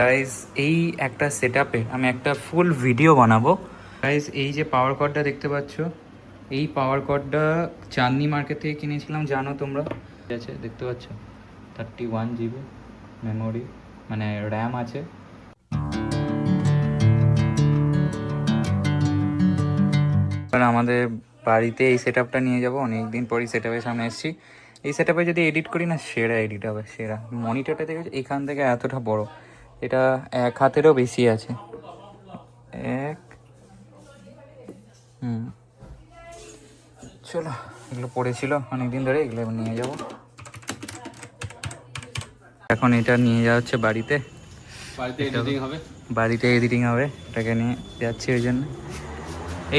Guys এই একটা সেটআপে আমি একটা ফুল ভিডিও বানাবো। গাইজ এই যে পাওয়ার কর্ডটা দেখতে পাচ্ছ, এই পাওয়ার কর্ডটা চাঁদনি মার্কেট থেকে কিনেছিলাম, জানো তোমরা। ঠিক আছে, দেখতে পাচ্ছ 31 GB মেমোরি, মানে র্যাম আছে। এবার আমাদের বাড়িতে এই সেটআপটা নিয়ে যাব, অনেকদিন পরই সেটআপের সামনে এসেছি। এই সেটআপে যদি এডিট করি না, সেরা এডিট হবে, সেরা। মনিটরটা দেখেছি এখান থেকে এতটা বড়, এটা এক হাতেরও বেশি আছে। এক চলো, এগুলো পড়েছিল অনেকদিন ধরে, এগুলো নিয়ে যাব। এখন এটা নিয়ে যাওয়া হচ্ছে বাড়িতে, বাড়িতে এডিটিং হবে, এটাকে নিয়ে যাচ্ছি। ওই জন্য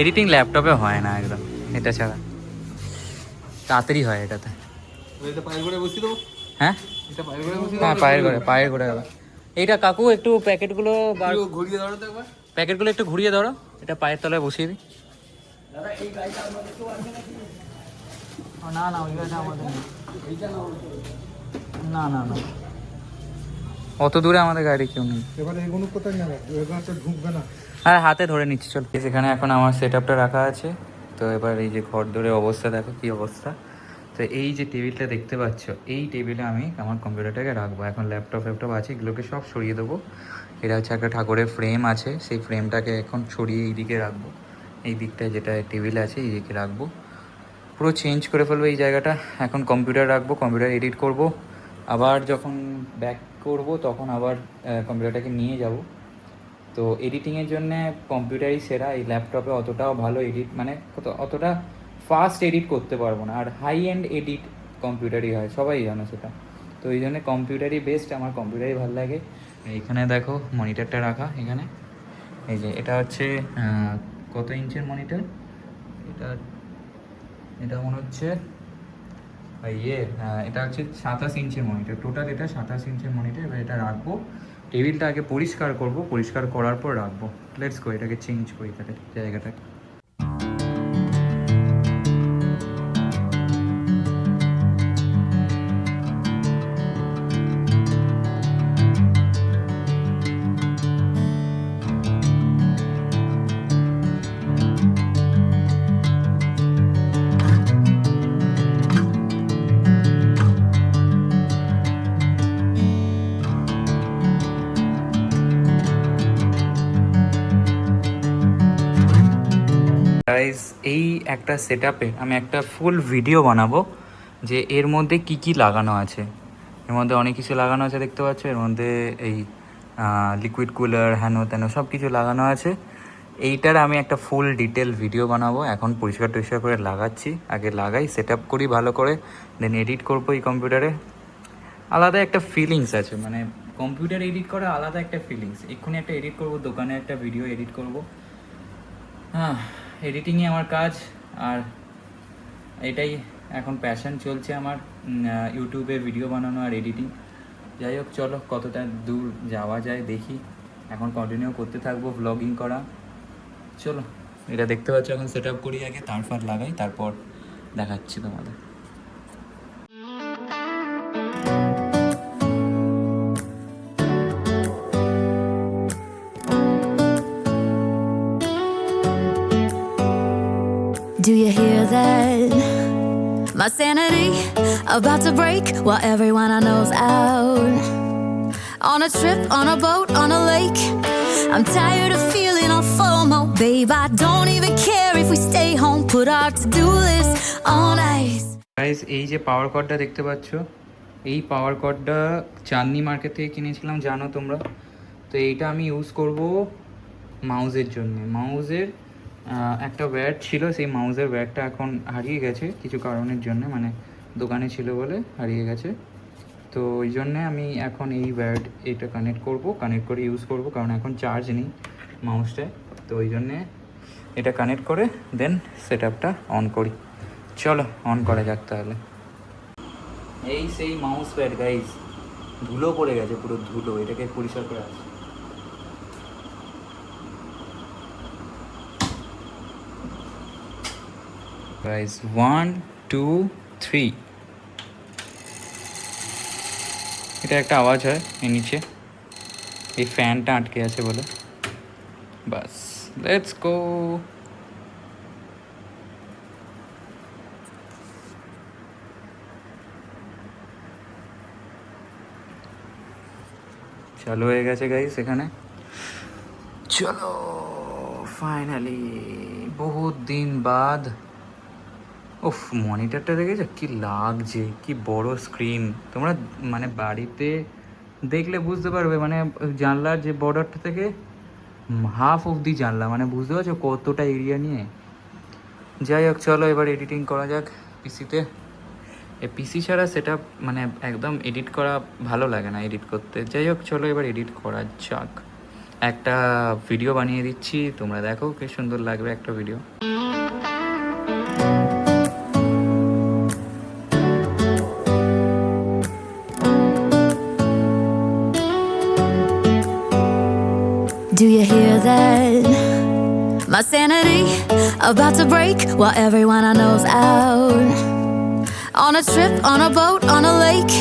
এডিটিং ল্যাপটপে হয় না একদম, এটা ছাড়া তাড়াতাড়ি হয় এটাতে। হ্যাঁ হ্যাঁ, পায়ের করে হবে। এইটা কাকু একটু প্যাকেটগুলো ঘুরিয়ে ধরো তো একবার, প্যাকেটগুলো একটু ঘুরিয়ে ধরো, এটা পায়ের তলায় বসিয়ে দিই। না না, ওই গাড়িটা আমাদের না না না, অত দূরে আমাদের গাড়ি কেউ নেই। এবার এগুলো কোথায় নেবে? এগুলো ঢুকবে না। হ্যাঁ, হাতে ধরে নিচ্ছি, চল। এখানে এখন আমার সেটআপটা রাখা আছে। তো এবার এই যে ঘর ধরে অবস্থা দেখো কি অবস্থা। তো এই যে টেবিলটা দেখতে পাচ্ছ, এই টেবিলে আমি আমার কম্পিউটারটাকে রাখবো। এখন ল্যাপটপ আছে, এগুলোকে সব সরিয়ে দেবো। এটা হচ্ছে একটা ঠাকুরের ফ্রেম আছে, সেই ফ্রেমটাকে এখন সরিয়ে এই দিকে রাখবো। এই দিকটা যেটা টেবিল আছে এই দিকে রাখবো, পুরো চেঞ্জ করে ফেলবো এই জায়গাটা। এখন কম্পিউটার রাখবো, কম্পিউটার এডিট করব। আবার যখন ব্যাক করব তখন আবার কম্পিউটারটাকে নিয়ে যাব। তো এডিটিংয়ের জন্যে কম্পিউটারই সেরা, এই ল্যাপটপে অতটাও ভালো এডিট, মানে অতটা ফাস্ট এডিট করতে পারবো না। আর হাই এন্ড এডিট কম্পিউটারই হয়, সবাই জানো সেটা। তো এই জন্যে কম্পিউটারই বেস্ট, আমার কম্পিউটারই ভালো লাগে। এইখানে দেখো মনিটরটা রাখা এখানে, এই যে এটা হচ্ছে কত ইঞ্চের মনিটর, এটা এটা মনে হচ্ছে এটা হচ্ছে 27 ইঞ্চের মনিটর, টোটাল এটা 27 ইঞ্চের মনিটর। এবার এটা রাখবো, টেবিলটা আগে পরিষ্কার করব, পরিষ্কার করার পর রাখবো। লেটস গো, এটাকে চেঞ্জ করি তাহলে জায়গাটা। গাইজ এই একটা সেটআপে আমি একটা ফুল ভিডিও বানাবো, যে এর মধ্যে কি কি লাগানো আছে। এর মধ্যে অনেক কিছু লাগানো আছে দেখতে পাচ্ছ, এর মধ্যে এই লিকুইড কুলার হ্যানো ত্যানো সব কিছু লাগানো আছে। এইটার আমি একটা ফুল ডিটেল ভিডিও বানাবো। এখন পরিষ্কার টরিষ্কার করে লাগাচ্ছি, আগে লাগাই, সেটআপ করি ভালো করে, দেন এডিট করবো এই কম্পিউটারে। আলাদা একটা ফিলিংস আছে, মানে কম্পিউটার এডিট করা আলাদা একটা ফিলিংস। এক্ষুনি একটা এডিট করবো, দোকানে একটা ভিডিও এডিট করবো। হ্যাঁ, এডিটিংই আমার কাজ, আর এটাই এখন প্যাশন চলছে আমার, ইউটিউবে ভিডিও বানানো আর এডিটিং। যাই হোক, চলো কতটা দূর যাওয়া যায় দেখি। এখন কন্টিনিউ করতে থাকবো ভ্লগিং করা। চলো, এটা দেখতে পাচ্ছ, এখন সেট আপ করি আগে, তারপর লাগাই, তারপর দেখাচ্ছি তোমাদের। Do you hear that? My sanity about to break while everyone I know's out. On a trip, on a boat, on a lake. I'm tired of feeling all FOMO. Babe, I don't even care if we stay home. Put our to-do list on ice. Guys এই যে পাওয়ার কর্ডটা দেখতে পাচ্ছ, এই পাওয়ার কর্ডটা চাঁদনি market থেকে কিনেছিলাম, জানো তোমরা। তো এইটা আমি ইউজ করব মাউসের জন্য। মাউসের একটা ওয়্যার ছিল, সেই মাউসের ওয়্যারটা এখন হারিয়ে গেছে কিছু কারণের জন্য, মানে দোকানে ছিল বলে হারিয়ে গেছে। তো ওই জন্যে আমি এখন এই ওয়্যার এটা কানেক্ট করে ইউজ করব, কারণ এখন চার্জ নেই মাউসটায়। তো ওই জন্যে এটা কানেক্ট করে দেন সেটআপটা অন করি। চলো অন করা যাক তাহলে। এই সেই মাউস প্যাড গাইজ, ধুলো পড়ে গেছে, পুরো ধুলো, এটাকে পরিষ্কার করে আসছে। গাইজ 1 2 3, এটা একটা আওয়াজ হয় এর নিচে। এই ফ্যানটা আটকে আছে বলে। বাস, লেটস গো। চালু হয়ে গেছে গাইস এখানে। চলো ফাইনালি, বহুত দিন বাদ। উফ, মনিটরটা দেখেছো কি লাগছে, কি বড় স্ক্রিন। তোমরা মানে বাড়িতে দেখলে বুঝতে পারবে, মানে জানলার যে বর্ডারটা থেকে হাফ অবধি জানলা, মানে বুঝতে পারছো কতটা এরিয়া নিয়ে। যাই হোক, চলো এবার এডিটিং করা যাক পিসিতে। এই পিসি ছাড়া সেটা মানে একদম এডিট করা ভালো লাগে না এডিট করতে। যাই হোক, চলো এবার এডিট করা যাক। একটা ভিডিও বানিয়ে দিচ্ছি, তোমরা দেখো কি সুন্দর লাগবে একটা video. Do you hear that? My sanity about to break while everyone I know's out. On a trip, on a boat, on a lake.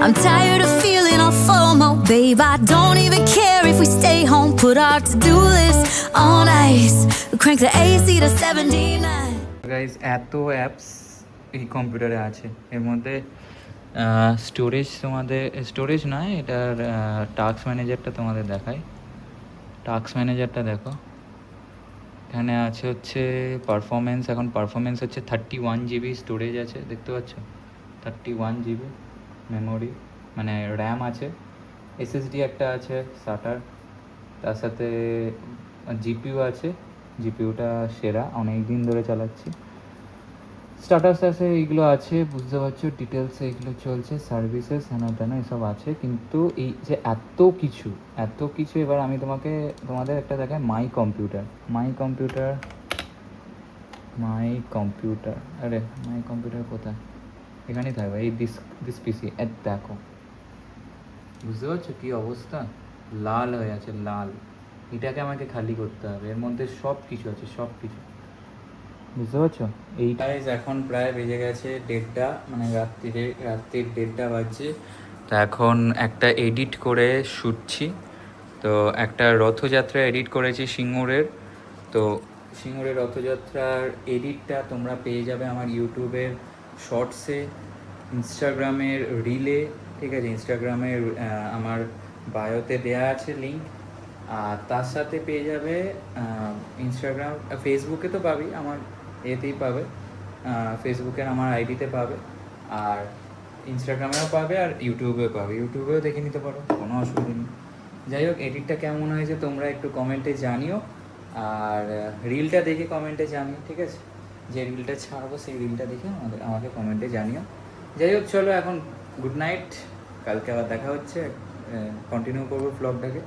I'm tired of feeling all FOMO, babe. I don't even care if we stay home. Put our to-do list on ice. Crank the AC to 79. Guys, এত apps এই কম্পিউটারে আছে। এর মধ্যে storage, তোমাদের storage নয়, এটার task ম্যানেজারটা তোমাদের দেখায়। টাস্ক ম্যানেজারটা দেখো, এখানে আছে হচ্ছে পারফরমেন্স। এখন পারফরমেন্স হচ্ছে 31 জিবি স্টোরেজ আছে, দেখতে পাচ্ছ 31 জিবি মেমোরি, মানে র্যাম আছে। এসএসডি একটা আছে SATA, তার সাথে জিপিইউ আছে। জিপিইউটা সেরা, অনেক দিন ধরে চালাচ্ছি। স্ট্যাটাস আছে, এইগুলো আছে, বুঝতে পারছো। ডিটেলসে এগুলো চলছে, সার্ভিসেস হ্যানা তেনা এসব আছে। কিন্তু এই যে এত কিছু এবার আমি তোমাদের একটা দেখাই। মাই কম্পিউটার, আরে মাই কম্পিউটার কোথায়? এখানেই থাকবে, এই দিস পিসি। দেখো, বুঝতে পারছো কী অবস্থা? লাল হয়ে আছে, লাল। এটাকে আমাকে খালি করতে হবে, এর মধ্যে সব কিছু আছে, সব কিছু, বুঝতে পারছো? এইটাই এখন প্রায় বেজে গেছে 1:30, মানে রাত্রির 1:30 বাজছে। তো এখন একটা এডিট করে শুটছি। তো একটা রথযাত্রা এডিট করেছি সিঙ্গুরের। তো সিঙ্গুরের রথযাত্রার এডিটটা তোমরা পেয়ে যাবে আমার ইউটিউবের শর্টসে, ইনস্টাগ্রামের রিলে, ঠিক আছে? ইনস্টাগ্রামের আমার বায়োতে দেয়া আছে লিঙ্ক। আর তার সাথে পেয়ে যাবে ইনস্টাগ্রাম, ফেসবুকে তো পাবি, আমার এতেই পাবে, ফেসবুকের আমার আইডিতে পাবে, আর ইনস্টাগ্রামেও পাবে, আর ইউটিউবেও পাবে। ইউটিউবেও দেখে নিতে পারো, কোনো অসুবিধা নেই। যাই হোক, এডিটটা কেমন হয়েছে তোমরা একটু কমেন্টে জানিও, আর রিলটা দেখে কমেন্টে জানিও, ঠিক আছে? যে রিলটা ছাড়বো সেই রিলটা দেখে আমাকে কমেন্টে জানিও। যাই হোক, চলো এখন গুড নাইট, কালকে আবার দেখা হচ্ছে, কন্টিনিউ করবো ব্লগটাকে।